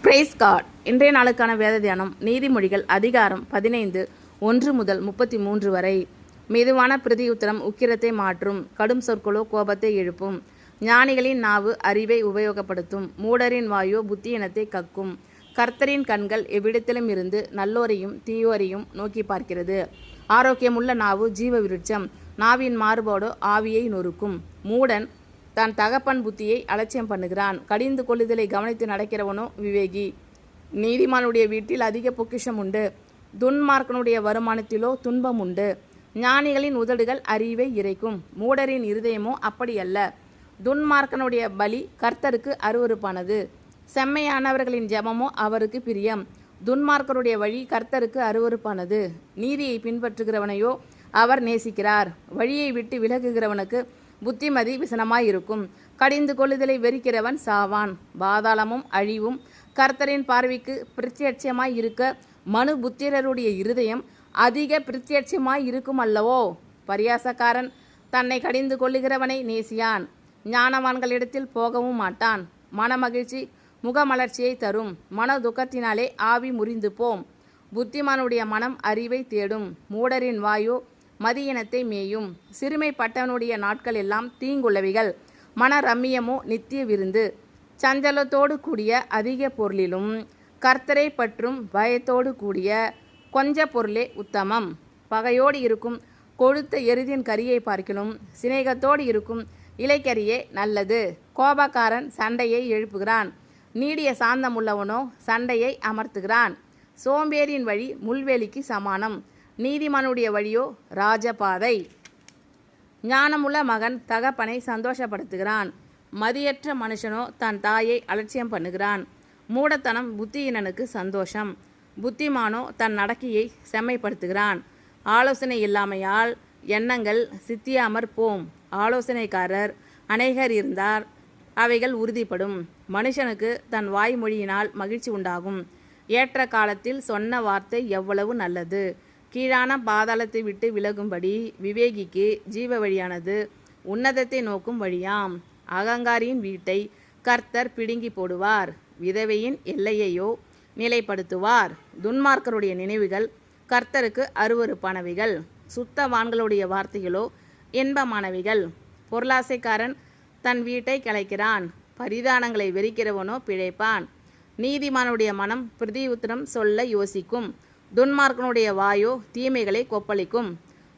Price God. இன்றைய நாளுக்கான வேத தியானம் நீதிமொழிகள் அதிகாரம் 15 1 முதல் 33 வரை. மெதுவான பிரதியுத்தரம் உக்கிரத்தை மாற்றும், கடும் சொற்களோ கோபத்தை எழுப்பும். ஞானிகளின் நாவு அறிவை உபயோகப்படுத்தும், மூடரின் வாயோ புத்தியினத்தை கக்கும். கர்த்தரின் கண்கள் எவ்விடத்திலும் இருந்து நல்லோரையும் தீயோரையும் நோக்கி பார்க்கிறது. ஆரோக்கியமுள்ள நாவு ஜீவ விருட்சம், நாவின் மாறுபாடோ ஆவியை நொறுக்கும். மூடன் தன் தகப்பன் புத்தியை அலட்சியம் பண்ணுகிறான், கடிந்து கொள்ளுதலை கவனித்து நடக்கிறவனோ விவேகி. நீதிமானுடைய வீட்டில் அதிக பொக்கிஷம் உண்டு, துன்மார்க்கனுடைய வருமானத்திலோ துன்பம் உண்டு. ஞானிகளின் உதடுகள் அறிவை இறைக்கும், மூடரின் இருதயமோ அப்படியல்ல. துன்மார்க்கனுடைய பலி கர்த்தருக்கு அருவருப்பானது, செம்மையானவர்களின் ஜெபமோ அவருக்கு பிரியம். துன்மார்க்கருடைய வழி கர்த்தருக்கு அருவருப்பானது, நீதியை பின்பற்றுகிறவனையோ அவர் நேசிக்கிறார். வழியை விட்டு விலகுகிறவனுக்கு புத்திமதி விசனமாயிருக்கும், கடிந்து கொள்ளுதலை வெறுக்கிறவன் சாவான். பாதாளமும் அழிவும் கர்த்தரின் பார்வைக்கு பிரத்யட்சமாய் இருக்க மனு புத்திரருடைய இருதயம் அதிக பிரத்யட்சமாய் இருக்கும் அல்லவோ. பரியாசக்காரன் தன்னை கடிந்து கொள்ளுகிறவனை நேசியான், ஞானவான்களிடத்தில் போகவும் மாட்டான். மனமகிழ்ச்சி முகமலர்ச்சியை தரும், மன துக்கத்தினாலே ஆவி முறிந்து போம். புத்திமானுடைய மனம் அறிவை தேடும், மூடரின் வாயோ மதியினத்தை மேயும். சிறுமைப்பட்டவனுடைய நாட்கள் எல்லாம் தீங்குள்ளவைகள், மன ரம்மியமோ நித்திய விருந்து. சஞ்சலத்தோடு கூடிய அதிக பொருளிலும் கர்த்தரை பற்றும் பயத்தோடு கூடிய கொஞ்ச பொருளே உத்தமம். பகையோடு இருக்கும் கொழுத்த எருதின் கரியை பார்க்கிலும் சிநேகத்தோடு இருக்கும் இலைக்கரியே நல்லது. கோபக்காரன் சண்டையை எழுப்புகிறான், நீடிய சாந்தமுள்ளவனோ சண்டையை அமர்த்துகிறான். சோம்பேறியின் வழி முள்வேலிக்கு சமானம், நீதிமானுடைய வழியோ ராஜபாதை. ஞானமுள்ள மகன் தகப்பனை சந்தோஷப்படுத்துகிறான், மதியற்ற மனுஷனோ தன் தாயை அலட்சியம் பண்ணுகிறான். மூடத்தனம் புத்தியினனுக்கு சந்தோஷம், புத்திமானோ தன் நடக்கையை செம்மைப்படுத்துகிறான். ஆலோசனை இல்லாமையால் எண்ணங்கள் சித்தியாமற் போம், ஆலோசனைக்காரர் அநேகர் இருந்தார் அவைகள் உறுதிப்படும். மனுஷனுக்கு தன் வாய்மொழியினால் மகிழ்ச்சி உண்டாகும், ஏற்ற காலத்தில் சொன்ன வார்த்தை எவ்வளவு நல்லது. கீழான பாதாளத்தை விட்டு விலகும்படி விவேகிக்கு ஜீவ வழியானது உன்னதத்தை நோக்கும் வழியாம். அகங்காரியின் வீட்டை கர்த்தர் பிடுங்கி போடுவார், விதவையின் எல்லையையோ நிலைப்படுத்துவார். துன்மார்க்கருடைய நினைவுகள் கர்த்தருக்கு அருவருப்பானவைகள், சுத்தவான்களுடைய வார்த்தைகளோ இன்பமானவைகள். பொருளாசைக்காரன் தன் வீட்டை கலைக்கிறான், பரிதானங்களை வெறிக்கிறவனோ பிழைப்பான். நீதிமானுடைய மனம் பிரதியுத்தரம் சொல்ல யோசிக்கும், துன்மார்க்கனுடைய வாயோ தீமைகளை கொப்பளிக்கும்.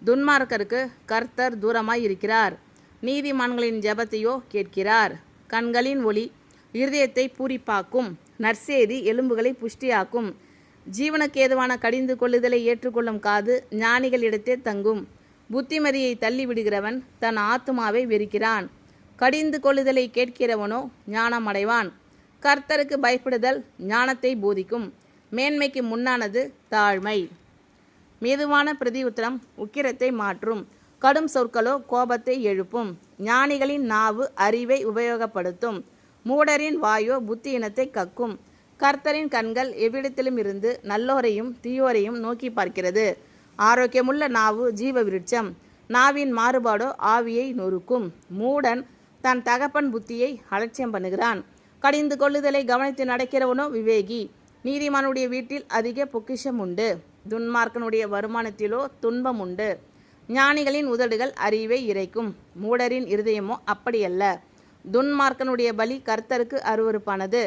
துன்மார்க்கருக்கு கர்த்தர் தூரமாய் இருக்கிறார், நீதிமான்களின் ஜெபத்தையோ கேட்கிறார். கண்களின் ஒளி இருதயத்தை பூரிப்பாக்கும், நற்செய்தி எலும்புகளை புஷ்டியாக்கும். ஜீவனுக்கேதுவான கடிந்து கொள்ளுதலை ஏற்றுக்கொள்ளும் காது ஞானிகளிடத்தே தங்கும். புத்திமதியை தள்ளிவிடுகிறவன் தன் ஆத்துமாவை வெறுக்கிறான், கடிந்து கொள்ளுதலை கேட்கிறவனோ ஞானம் அடைவான். கர்த்தருக்கு பயப்படுதல் ஞானத்தை போதிக்கும், மேன்மைக்கு முன்னானது தாழ்மை. மெதுவான பிரதியுத்தரம் உக்கிரத்தை மாற்றும், கடும் சொற்களோ கோபத்தை எழுப்பும். ஞானிகளின் நாவு அறிவை உபயோகப்படுத்தும், மூடரின் வாயோ புத்தியினத்தை கக்கும். கர்த்தரின் கண்கள் எவ்விடத்திலும் இருந்து நல்லோரையும் தீயோரையும் நோக்கி பார்க்கிறது. ஆரோக்கியமுள்ள நாவு ஜீவ விருட்சம், நாவின் மாறுபாடோ ஆவியை நொறுக்கும். மூடன் தன் தகப்பன் புத்தியை அலட்சியம் பண்ணுகிறான், கடிந்து கொள்ளுதலை கவனித்து நடக்கிறவனோ விவேகி. நீதிமானுடைய வீட்டில் அதிக பொக்கிஷம் உண்டு, துன்மார்க்கனுடைய வருமானத்திலோ துன்பம் உண்டு. ஞானிகளின் உதடுகள் அறிவை இறைக்கும், மூடரின் இருதயமோ அப்படியல்ல. துன்மார்க்கனுடைய பலி கர்த்தருக்கு அருவருப்பானது,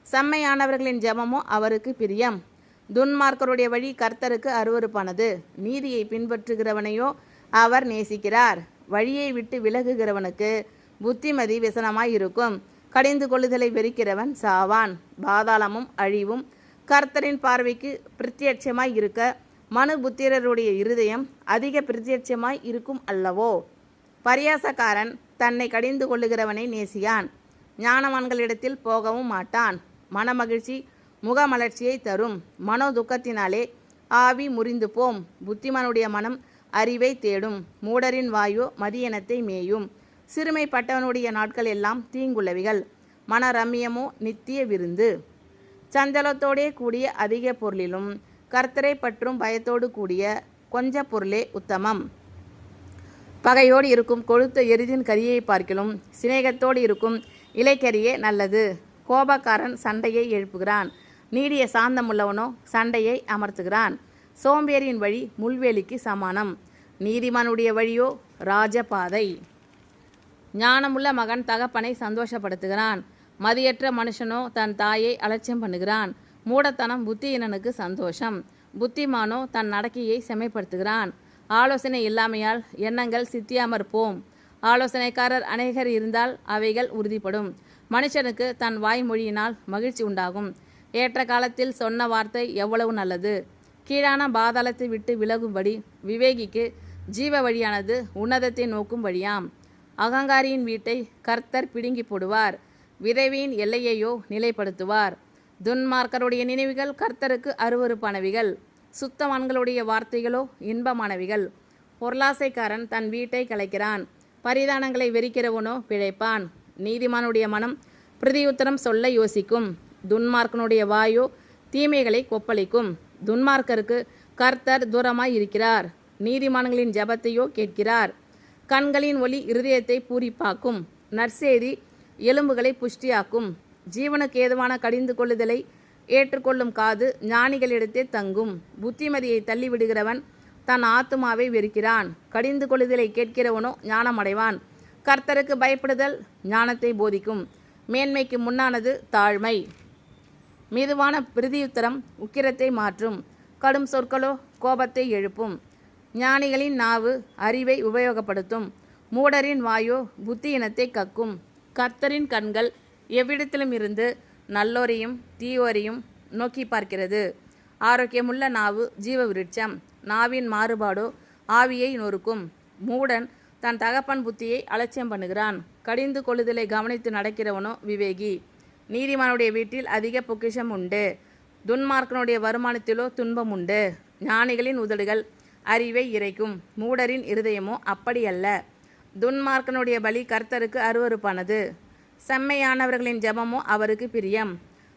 செம்மையானவர்களின் ஜெபமோ அவருக்கு பிரியம். துன்மார்க்கருடைய வழி கர்த்தருக்கு அருவருப்பானது, நீதியை பின்பற்றுகிறவனையோ அவர் நேசிக்கிறார். வழியை விட்டு விலகுகிறவனுக்கு புத்திமதி விசனமாயிருக்கும், கடிந்து கொள்ளுதலை வெறுக்கிறவன் சாவான். பாதாளமும் அழிவும் கர்த்தரின் பார்வைக்கு பிரத்யட்சமாய் இருக்க மனு புத்திரருடைய இருதயம் அதிக பிரத்யட்சமாய் இருக்கும் அல்லவோ. பரியாசக்காரன் தன்னை கடிந்து கொள்ளுகிறவனை நேசியான், ஞானவான்களிடத்தில் போகவும் மாட்டான். மனமகிழ்ச்சி முகமலர்ச்சியை தரும், மனோ துக்கத்தினாலே ஆவி முறிந்து போம். புத்திமானுடைய மனம் அறிவை தேடும், மூடரின் வாயோ மதியனத்தை மேயும். சிறுமைப்பட்டவனுடைய நாட்கள் எல்லாம் தீங்குள்ளவைகள், மன ரம்மியமோ நித்திய விருந்து. சஞ்சலத்தோடே கூடிய அதிக பொருளிலும் கர்த்தரை பற்றும் பயத்தோடு கூடிய கொஞ்ச பொருளே உத்தமம். பகையோடு இருக்கும் கொழுத்த எருதின் கரியை பார்க்கிலும் சிநேகத்தோடு இருக்கும் இலைக்கரியே நல்லது. கோபக்காரன் சண்டையை எழுப்புகிறான். நீடிய சாந்தமுள்ளவனோ சண்டையை அமர்த்துகிறான். சோம்பேறியின் வழி முள்வேலிக்கு சமானம். நீதிமானுடைய வழியோ ராஜபாதை. ஞானமுள்ள மகன் தகப்பனை சந்தோஷப்படுத்துகிறான். மதியற்ற மனுஷனோ தன் தாயை அலட்சியம் பண்ணுகிறான். மூடத்தனம் புத்தியினனுக்கு சந்தோஷம். புத்திமானோ தன் நடக்கையை செம்மைப்படுத்துகிறான். ஆலோசனை இல்லாமையால் எண்ணங்கள் சித்தியாமற் போம். ஆலோசனைக்காரர் அநேகர் இருந்தால் அவைகள் உறுதிப்படும். மனுஷனுக்கு தன் வாய்மொழியினால் மகிழ்ச்சி உண்டாகும். ஏற்ற காலத்தில் சொன்ன வார்த்தை எவ்வளவு நல்லது. கீழான பாதாளத்தை விட்டு விலகும்படி விவேகிக்கு ஜீவ வழியானது உன்னதத்தை நோக்கும் வழியாம். அகங்காரியின் வீட்டை கர்த்தர் பிடுங்கி போடுவார். விதவியின் எல்லையையோ நிலைப்படுத்துவார். துன்மார்க்கருடைய நினைவுகள் கர்த்தருக்கு அருவருப்பானவைகள். சுத்தவான்களுடைய வார்த்தைகளோ இன்பமானவைகள். பொருளாசைக்காரன் தன் வீட்டை கலைக்கிறான். பரிதானங்களை வெறிக்கிறவனோ பிழைப்பான். நீதிமானுடைய மனம் பிரதியுத்தரம் சொல்ல யோசிக்கும். துன்மார்க்கனுடைய வாயோ தீமைகளை கொப்பளிக்கும். துன்மார்க்கருக்கு கர்த்தர் தூரமாய் இருக்கிறார். நீதிமான்களின் ஜெபத்தையோ கேட்கிறார். கண்களின் ஒளி இருதயத்தை பூரிப்பாக்கும். நற்செய்தி எலும்புகளை புஷ்டியாக்கும். ஜீவனுக்கு ஏதுவான கடிந்து கொள்ளுதலை ஏற்றுக்கொள்ளும் காது ஞானிகளிடத்தே தங்கும். புத்திமதியை தள்ளிவிடுகிறவன் தன் ஆத்துமாவை வெறுக்கிறான். கடிந்து கொள்ளுதலை கேட்கிறவனோ ஞானமடைவான். கர்த்தருக்கு பயப்படுதல் ஞானத்தை போதிக்கும். மேன்மைக்கு முன்னானது தாழ்மை. மிதுவான பிரதியுத்தரம் உக்கிரத்தை மாற்றும். கடும் சொற்களோ கோபத்தை எழுப்பும். ஞானிகளின் நாவு அறிவை உபயோகப்படுத்தும். மூடரின் வாயோ புத்தியினத்தை கக்கும். கர்த்தரின் கண்கள் எவ்விடத்திலும் இருந்து நல்லோரையும் தீயோரையும் நோக்கி பார்க்கிறது. ஆரோக்கியமுள்ள நாவு ஜீவ விருட்சம். நாவின் மாறுபாடோ ஆவியை நொறுக்கும். மூடன் தன் தகப்பன் புத்தியை அலட்சியம் பண்ணுகிறான். கடிந்து கொள்ளுதலை கவனித்து நடக்கிறவனோ விவேகி. நீதிமானுடைய வீட்டில் அதிக பொக்கிஷம் உண்டு. துன்மார்க்கனுடைய வருமானத்திலோ துன்பம் உண்டு. ஞானிகளின் உதடுகள் அறிவை இறைக்கும். மூடரின் இருதயமோ அப்படியல்ல. துன்மார்க்கனுடைய பலி கர்த்தருக்கு அருவருப்பானது. செம்மையானவர்களின் ஜெபமோ அவருக்கு பிரியம்.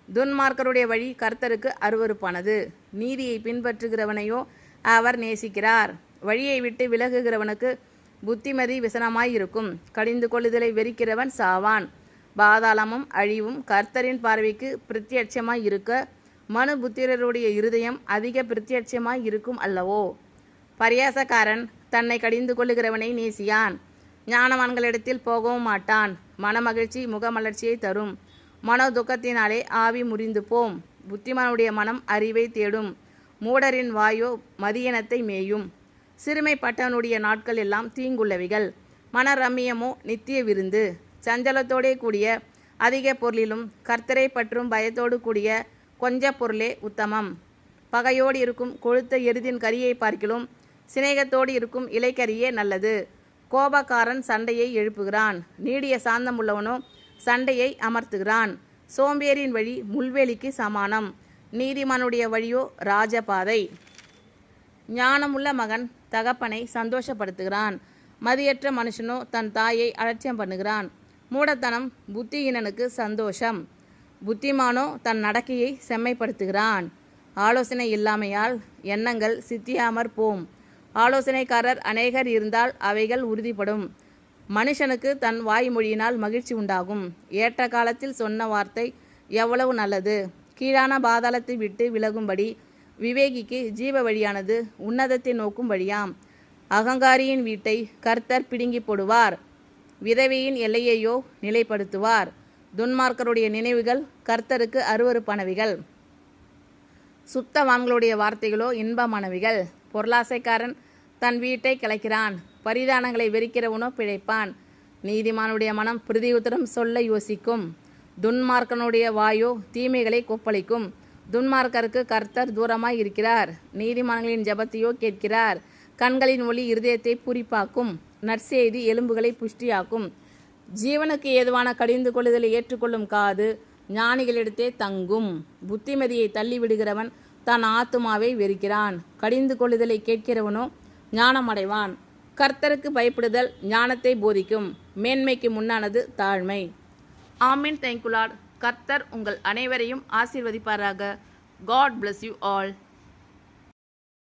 துன்மார்க்கருடைய வழி கர்த்தருக்கு அருவருப்பானது. நீதியை பின்பற்றுகிறவனையோ அவர் நேசிக்கிறார். வழியை விட்டு விலகுகிறவனுக்கு புத்திமதி விசனமாயிருக்கும். கடிந்து கொள்ளுதலை வெறிக்கிறவன் சாவான். பாதாளமும் அழிவும் கர்த்தரின் பார்வைக்கு பிரத்யட்சமாய் இருக்க மனு புத்திரருடைய இருதயம் அதிக பிரத்யட்சமாய் இருக்கும் அல்லவோ. பரியாசக்காரன் தன்னை கடிந்து கொள்ளுகிறவனை நேசியான். ஞானவான்களிடத்தில் போகவும் மாட்டான். மனமகிழ்ச்சி முகமலர்ச்சியை தரும். மனோ துக்கத்தினாலே ஆவி முறிந்து போம். புத்திமானுடைய மனம் அறிவை தேடும். மூடரின் வாயோ மதியனத்தை மேயும். சிறுமைப்பட்டவனுடைய நாட்கள் எல்லாம் தீங்குள்ளவைகள். மன ரம்மியமோ நித்திய விருந்து. சஞ்சலத்தோடே கூடிய அதிக பொருளிலும் கர்த்தரை பற்றும் பயத்தோடு கூடிய கொஞ்ச பொருளே உத்தமம். பகையோடு இருக்கும் கொழுத்த எருதின் கரியை பார்க்கிலும் சிநேகத்தோடு இருக்கும் இலைக்கரியே நல்லது. கோபக்காரன் சண்டையை எழுப்புகிறான். நீடிய சாந்தமுள்ளவனோ சண்டையை அமர்த்துகிறான். சோம்பேறியின் வழி முள்வேலிக்கு சமானம். நீதிமானுடைய வழியோ ராஜபாதை. ஞானமுள்ள மகன் தகப்பனை சந்தோஷப்படுத்துகிறான். மதியற்ற மனுஷனோ தன் தாயை அலட்சியம் பண்ணுகிறான். மூடத்தனம் புத்தியினனுக்கு சந்தோஷம். புத்திமானோ தன் நடக்கையை செம்மைப்படுத்துகிறான். ஆலோசனை இல்லாமையால் எண்ணங்கள் சித்தியாமற் போம். ஆலோசனைக்காரர் அநேகர் இருந்தால் அவைகள் உறுதிப்படும். மனுஷனுக்கு தன் வாய்மொழியினால் மகிழ்ச்சி உண்டாகும். ஏற்ற காலத்தில் சொன்ன வார்த்தை எவ்வளவு நல்லது. கீழான பாதாளத்தை விட்டு விலகும்படி விவேகிக்கு ஜீவ வழியானது உன்னதத்தை நோக்கும் வழியாம். அகங்காரியின் வீட்டை கர்த்தர் பிடுங்கி போடுவார். விதவையின் எல்லையையோ நிலைப்படுத்துவார். துன்மார்க்கருடைய நினைவுகள் கர்த்தருக்கு அருவருப்பானவைகள். சுத்தவான்களுடைய வார்த்தைகளோ இன்பமானவைகள். பொருளாசைக்காரன் தன் வீட்டை கிளைக்கிறான். பரிதானங்களை வெறிக்கிறவனோ பிழைப்பான். நீதிமானுடைய மனம் பிரதியுத்தரம் சொல்ல யோசிக்கும். துன்மார்க்கனுடைய வாயோ தீமைகளை கொப்பளிக்கும். துன்மார்க்கருக்கு கர்த்தர் தூரமாய் இருக்கிறார். நீதிமான்களின் ஜெபத்தையோ கேட்கிறார். கண்களின் ஒளி இருதயத்தை பூரிப்பாக்கும். நற்செய்தி எலும்புகளை புஷ்டியாக்கும். ஜீவனுக்கு ஏதுவான கடிந்து கொள்ளுதலை ஏற்றுக்கொள்ளும் காது ஞானிகளிடத்தே தங்கும். புத்திமதியை தள்ளிவிடுகிறவன் தன் ஆத்துமாவை வெறுக்கிறான். கடிந்து கொள்ளுதலை கேட்கிறவனோ ஞானமடைவான். கர்த்தருக்கு பயப்படுதல் ஞானத்தை போதிக்கும். மேன்மைக்கு முன்னானது தாழ்மை. ஆமீன். Thank you Lord. கர்த்தர் உங்கள் அனைவரையும் ஆசீர்வதிப்பாராக. God bless you all.